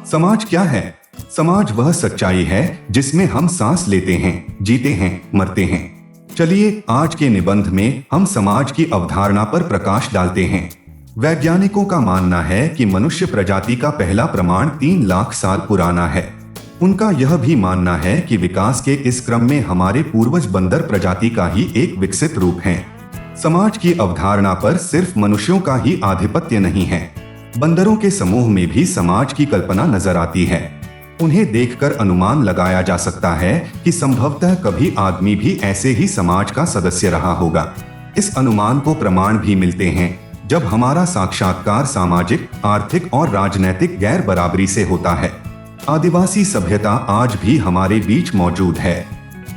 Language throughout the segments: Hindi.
समाज क्या है? समाज वह सच्चाई है जिसमें हम सांस लेते हैं, जीते हैं, मरते हैं। चलिए आज के निबंध में हम समाज की अवधारणा पर प्रकाश डालते हैं। वैज्ञानिकों का मानना है कि मनुष्य प्रजाति का पहला प्रमाण 3 लाख साल पुराना है। उनका यह भी मानना है कि विकास के इस क्रम में हमारे पूर्वज बंदर प्रजाति का ही एक विकसित रूप है। समाज की अवधारणा पर सिर्फ मनुष्यों का ही आधिपत्य नहीं है, बंदरों के समूह में भी समाज की कल्पना नजर आती है। उन्हें देखकर अनुमान लगाया जा सकता है कि संभवतः कभी आदमी भी ऐसे ही समाज का सदस्य रहा होगा। इस अनुमान को प्रमाण भी मिलते हैं जब हमारा साक्षात्कार सामाजिक, आर्थिक और राजनैतिक गैर बराबरी से होता है। आदिवासी सभ्यता आज भी हमारे बीच मौजूद है।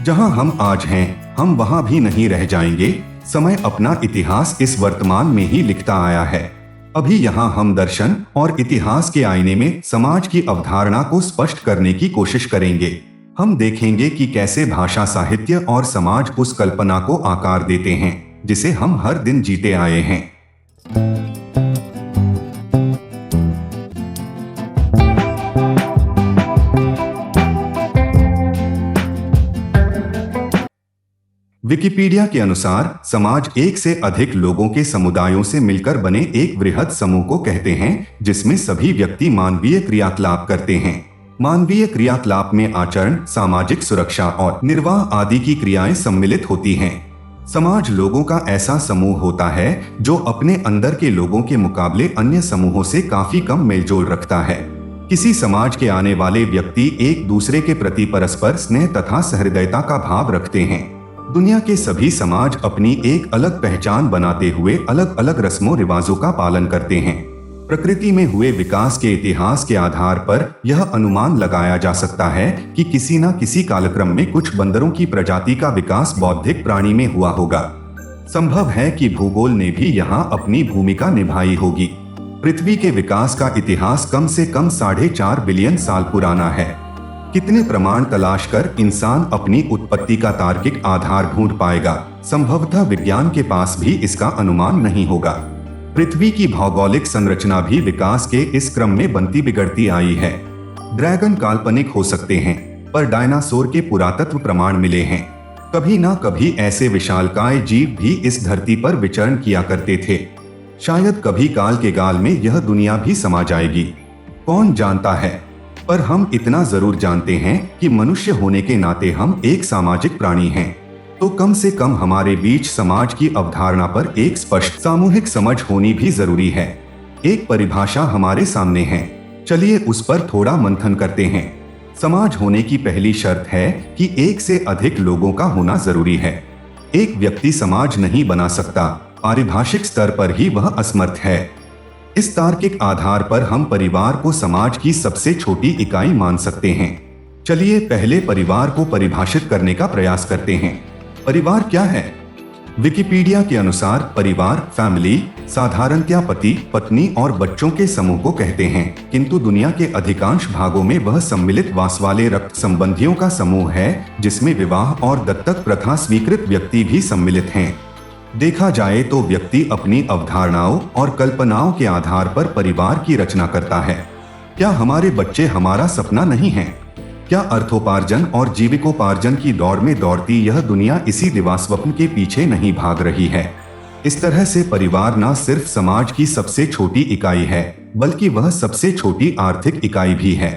जहां हम आज हैं, हम वहां भी नहीं रह जाएंगे। समय अपना इतिहास इस वर्तमान में ही लिखता आया है। अभी यहाँ हम दर्शन और इतिहास के आईने में समाज की अवधारणा को स्पष्ट करने की कोशिश करेंगे। हम देखेंगे कि कैसे भाषा, साहित्य और समाज उस कल्पना को आकार देते हैं जिसे हम हर दिन जीते आए हैं। विकिपीडिया के अनुसार समाज एक से अधिक लोगों के समुदायों से मिलकर बने एक वृहद समूह को कहते हैं जिसमें सभी व्यक्ति मानवीय क्रियाकलाप करते हैं। मानवीय क्रियाकलाप में आचरण, सामाजिक सुरक्षा और निर्वाह आदि की क्रियाएं सम्मिलित होती हैं। समाज लोगों का ऐसा समूह होता है जो अपने अंदर के लोगों के मुकाबले अन्य समूहों से काफी कम मेलजोल रखता है। किसी समाज के आने वाले व्यक्ति एक दूसरे के प्रति परस्पर स्नेह तथा सहृदयता का भाव रखते हैं। दुनिया के सभी समाज अपनी एक अलग पहचान बनाते हुए अलग अलग रस्मों रिवाजों का पालन करते हैं। प्रकृति में हुए विकास के इतिहास के आधार पर यह अनुमान लगाया जा सकता है कि किसी न किसी कालक्रम में कुछ बंदरों की प्रजाति का विकास बौद्धिक प्राणी में हुआ होगा। संभव है कि भूगोल ने भी यहाँ अपनी भूमिका निभाई होगी। पृथ्वी के विकास का इतिहास कम से कम 4.5 बिलियन साल पुराना है। कितने प्रमाण तलाश कर इंसान अपनी उत्पत्ति का तार्किक आधार ढूंढ पाएगा? संभवतः विज्ञान के पास भी इसका अनुमान नहीं होगा। पृथ्वी की भौगोलिक संरचना भी विकास के इस क्रम में बनती बिगड़ती आई है। ड्रैगन काल्पनिक हो सकते हैं, पर डायनासोर के पुरातत्व प्रमाण मिले हैं। कभी ना कभी ऐसे विशालकाय जीव भी इस धरती पर विचरण किया करते थे। शायद कभी काल के गाल में यह दुनिया भी समा जाएगी, कौन जानता है। पर हम इतना जरूर जानते हैं कि मनुष्य होने के नाते हम एक सामाजिक प्राणी हैं। तो कम से कम हमारे बीच समाज की अवधारणा पर एक स्पष्ट सामूहिक समझ होनी भी जरूरी है। एक परिभाषा हमारे सामने है, चलिए उस पर थोड़ा मंथन करते हैं। समाज होने की पहली शर्त है कि एक से अधिक लोगों का होना जरूरी है। एक व्यक्ति समाज नहीं बना सकता, पारिभाषिक स्तर पर ही वह असमर्थ है। इस तार्किक आधार पर हम परिवार को समाज की सबसे छोटी इकाई मान सकते हैं। चलिए पहले परिवार को परिभाषित करने का प्रयास करते हैं। परिवार क्या है? विकिपीडिया के अनुसार परिवार, फैमिली, साधारणतया पति, पत्नी और बच्चों के समूह को कहते हैं, किंतु दुनिया के अधिकांश भागों में वह सम्मिलित वास वाले रक्त संबंधियों का समूह है जिसमें विवाह और दत्तक प्रथा स्वीकृत व्यक्ति भी सम्मिलित हैं। देखा जाए तो व्यक्ति अपनी अवधारणाओं और कल्पनाओं के आधार पर परिवार की रचना करता है। क्या हमारे बच्चे हमारा सपना नहीं हैं? क्या अर्थोपार्जन और जीविकोपार्जन की दौड़ में दौड़ती यह दुनिया इसी दिवास्वप्न के पीछे नहीं भाग रही है? इस तरह से परिवार न सिर्फ समाज की सबसे छोटी इकाई है, बल्कि वह सबसे छोटी आर्थिक इकाई भी है।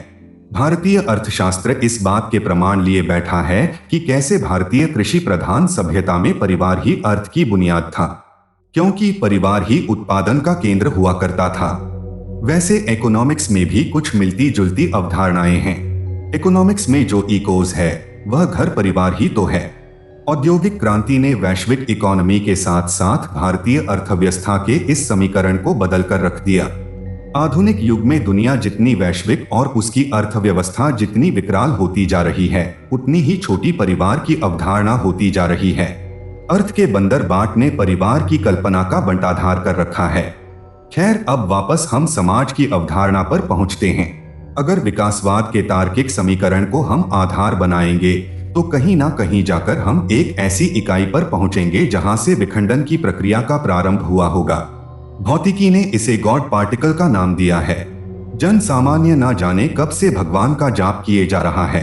भारतीय अर्थशास्त्र इस बात के प्रमाण लिए बैठा है कि कैसे भारतीय कृषि प्रधान सभ्यता में परिवार ही अर्थ की बुनियाद था, क्योंकि परिवार ही उत्पादन का केंद्र हुआ करता था। वैसे इकोनॉमिक्स में भी कुछ मिलती जुलती अवधारणाएं हैं। इकोनॉमिक्स में जो इकोज है वह घर परिवार ही तो है। औद्योगिक क्रांति ने वैश्विक इकोनॉमी के साथ साथ भारतीय अर्थव्यवस्था के इस समीकरण को बदल कर रख दिया। आधुनिक युग में दुनिया जितनी वैश्विक और उसकी अर्थव्यवस्था जितनी विकराल होती जा रही है, उतनी ही छोटी परिवार की अवधारणा होती जा रही है। अर्थ के बंदर बाट ने परिवार की कल्पना का बंटाधार कर रखा है। खैर, अब वापस हम समाज की अवधारणा पर पहुंचते हैं। अगर विकासवाद के तार्किक समीकरण को हम आधार बनाएंगे तो कहीं ना कहीं जाकर हम एक ऐसी इकाई पर पहुंचेंगे जहां से विखंडन की प्रक्रिया का प्रारंभ हुआ होगा। भौतिकी ने इसे गॉड पार्टिकल का नाम दिया है। जन सामान्य ना जाने कब से भगवान का जाप किए जा रहा है।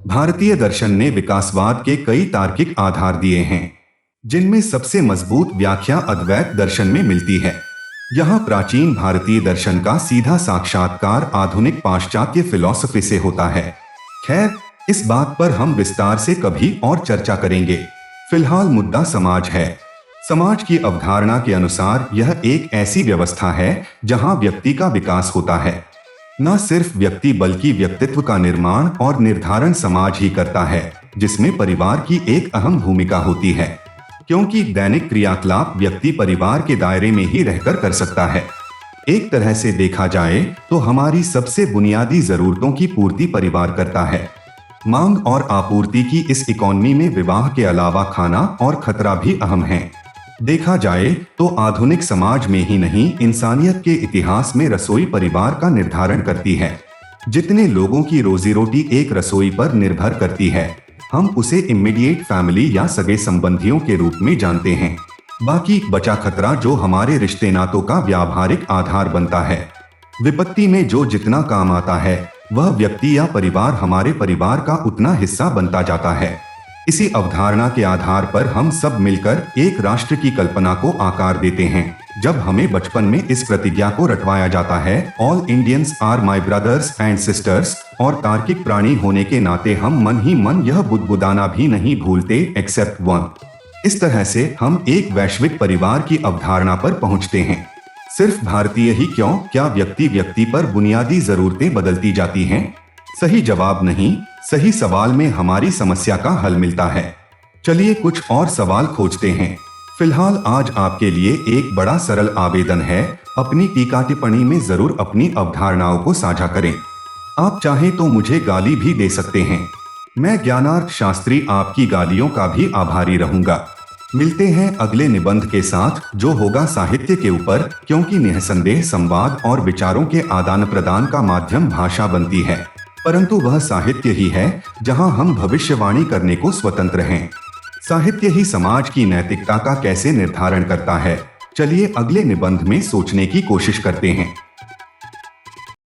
भारतीय दर्शन ने विकासवाद के कई तार्किक आधार दिए हैं, जिनमें सबसे मजबूत व्याख्या अद्वैत दर्शन में मिलती है। यहाँ प्राचीन भारतीय दर्शन का सीधा साक्षात्कार आधुनिक पाश्चात्य फिलॉसफी से होता है। खैर, इस बात पर हम विस्तार से कभी और चर्चा करेंगे। फिलहाल मुद्दा समाज है। समाज की अवधारणा के अनुसार यह एक ऐसी व्यवस्था है जहां व्यक्ति का विकास होता है। न सिर्फ व्यक्ति बल्कि व्यक्तित्व का निर्माण और निर्धारण समाज ही करता है, जिसमें परिवार की एक अहम भूमिका होती है, क्योंकि दैनिक क्रियाकलाप व्यक्ति परिवार के दायरे में ही रहकर कर सकता है। एक तरह से देखा जाए तो हमारी सबसे बुनियादी जरूरतों की पूर्ति परिवार करता है। मांग और आपूर्ति की इस इकोनॉमी में विवाह के अलावा खाना और खतरा भी अहम है। देखा जाए तो आधुनिक समाज में ही नहीं, इंसानियत के इतिहास में रसोई परिवार का निर्धारण करती है। जितने लोगों की रोजी रोटी एक रसोई पर निर्भर करती है, हम उसे इमीडिएट फैमिली या सगे संबंधियों के रूप में जानते हैं। बाकी बचा खतरा जो हमारे रिश्ते नातों का व्यावहारिक आधार बनता है। विपत्ति में जो जितना काम आता है, वह व्यक्ति या परिवार हमारे परिवार का उतना हिस्सा बनता जाता है। इसी अवधारणा के आधार पर हम सब मिलकर एक राष्ट्र की कल्पना को आकार देते हैं। जब हमें बचपन में इस प्रतिज्ञा को रटवाया जाता है, all Indians are my brothers and sisters, और तार्किक प्राणी होने के नाते हम मन ही मन यह बुदबुदाना भी नहीं भूलते, एक्सेप्ट वन। इस तरह से हम एक वैश्विक परिवार की अवधारणा पर पहुंचते हैं। सिर्फ भारतीय ही क्यों, क्या व्यक्ति व्यक्ति पर बुनियादी जरूरतें बदलती जाती हैं? सही जवाब नहीं, सही सवाल में हमारी समस्या का हल मिलता है। चलिए कुछ और सवाल खोजते हैं। फिलहाल आज आपके लिए एक बड़ा सरल आवेदन है, अपनी टीका टिप्पणी में जरूर अपनी अवधारणाओं को साझा करें। आप चाहें तो मुझे गाली भी दे सकते हैं। मैं ज्ञानार्थ शास्त्री आपकी गालियों का भी आभारी रहूंगा। मिलते हैं अगले निबंध के साथ, जो होगा साहित्य के ऊपर, क्योंकि निःसंदेह संवाद और विचारों के आदान प्रदान का माध्यम भाषा बनती है, परंतु वह साहित्य ही है जहां हम भविष्यवाणी करने को स्वतंत्र हैं। साहित्य ही समाज की नैतिकता का कैसे निर्धारण करता है, चलिए अगले निबंध में सोचने की कोशिश करते हैं।